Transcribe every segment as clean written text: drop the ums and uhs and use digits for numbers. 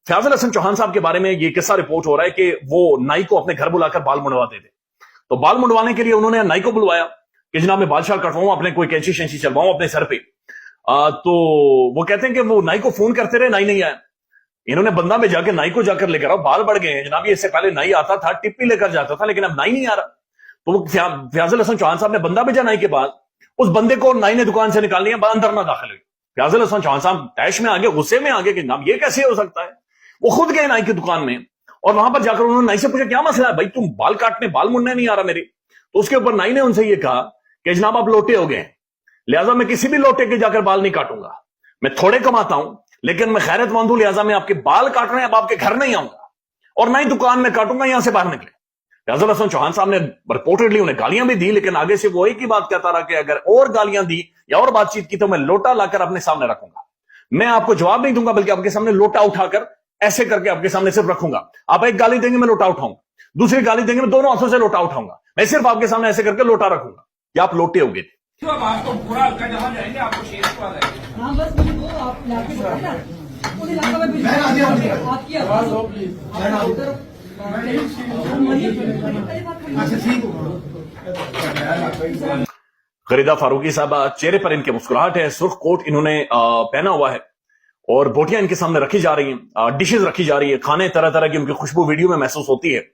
फयाजुल हसन चौहान साहब के बारे में ये किस्सा रिपोर्ट हो रहा है कि वो नाई को अपने घर बुलाकर बाल मुंडवाते थे। तो बाल मुंडवाने के लिए उन्होंने नाई को बुलवाया कि जनाब मैं बाल शाल कटवाऊं, अपने कोई कैंची शैंची चलवाऊं अपने सर पे। तो वो कहते हैं कि वो नाई को फोन करते रहे, नाई नहीं आया। इन्होंने बंदा में जाके नाई को जाकर लेकर आओ, बाल बढ़ गए हैं जनाब, इससे पहले नाई आता था, टिप्पी लेकर जाता था, लेकिन अब नाई नहीं आ रहा। तो वो फयाजुल हसन चौहान साहब ने बंदा भेजा नाई के पास, उस बंदे को नाई ने दुकान से निकाल लिया, अंदर ना दाखिल हुई। फयाजुल हसन चौहान साहब तैश में आगे, गुस्से में आगे कि जनाब ये कैसे हो सकता है। वो खुद गए नाई की दुकान में और वहां पर जाकर उन्होंने नाई से पूछा क्या मसला है भाई, तुम बाल काटने, बाल मुड़ने नहीं आ रहा मेरे। तो उसके ऊपर नाई ने उनसे ये कहा कि जनाब आप लोटे हो गए, लिहाजा मैं किसी भी लोटे के जाकर बाल नहीं काटूंगा, मैं थोड़े कमाता हूं लेकिन मैं खैरतमंद हूं, लिहाजा मैं आपके बाल काटने अब आपके घर नहीं आऊंगा और ना ही दुकान में काटूंगा, यहां से बाहर निकले। फयाजुल हसन चौहान साहब ने रिपोर्टेडली उन्हें गालियां भी दी, लेकिन आगे से वो एक ही बात कहता रहा कि अगर और गालियां दी या और बातचीत की तो मैं लोटा लाकर अपने सामने रखूंगा, मैं आपको जवाब नहीं दूंगा बल्कि आपके सामने लोटा उठाकर ऐसे करके आपके सामने सिर्फ रखूंगा। आप एक गाली देंगे मैं लोटा उठाऊंगा, दूसरी गाली देंगे मैं दोनों हाथों से लोटा उठाऊंगा, मैं सिर्फ आपके सामने ऐसे करके लोटा रखूंगा, या आप लोटे हो गए। आपको पूरा हल्का जहां जाएंगे आपको शेर को आ जाएगा। हाँ बस मुझे वो आप लाके बताओ ना, उस इलाके में भी आपकी आवाज हो प्लीज। अच्छा ठीक है। गरीदा फारूकी साहब, चेहरे पर इनके मुस्कुराहट है, सुर्ख कोट इन्होंने पहना हुआ है और बोटियां इनके सामने रखी जा रही हैं, डिशेज रखी जा रही है, खाने तरह तरह की उनकी खुशबू वीडियो में महसूस होती है।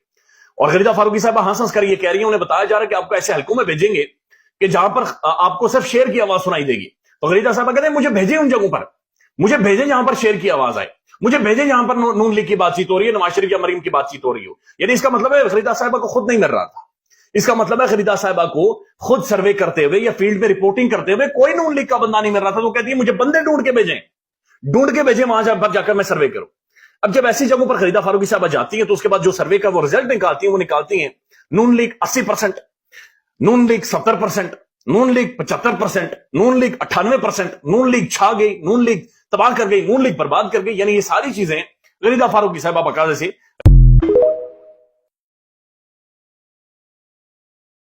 और गरीदा फारूकी साहब हंस हंस कर ये कह रही है, उन्हें बताया जा रहा है कि आपको ऐसे हलकों में भेजेंगे कि जहां पर आपको सिर्फ शेर की आवाज सुनाई देगी। तो गरीदा साहब कहते हैं मुझे भेजे उन जगहों पर, मुझे भेजे जहां पर शेर की आवाज आए, मुझे भेजे जहां पर नून लीग की बातचीत हो रही है, नवाज शरीफ या मरीम की बातचीत हो रही हो। यानी इसका मतलब है गरीदा साहबा को खुद नहीं मिल रहा था, इसका मतलब है गरीदा साहबा को खुद सर्वे करते हुए या फील्ड में रिपोर्टिंग करते हुए कोई नून लीग का बंदा नहीं मिल रहा था। तो कहती है मुझे बंदे ढूंढ के भेजें वहां पर जाकर मैं सर्वे करूं। अब जब ऐसी जगहों पर गरीदा फारूकी साहबा जाती हैं तो उसके बाद जो सर्वे का वो रिजल्ट निकालती है, वो निकालती हैं नून लीग 80%, नून लीग 70%, नून लीग 75%, नून लीग 98%, नून लीग छा गई, नून लीग तबाह कर गई, नून लीग बर्बाद कर गई। यानी ये सारी चीजें गरीदा फारूकी साहबा बकायदे से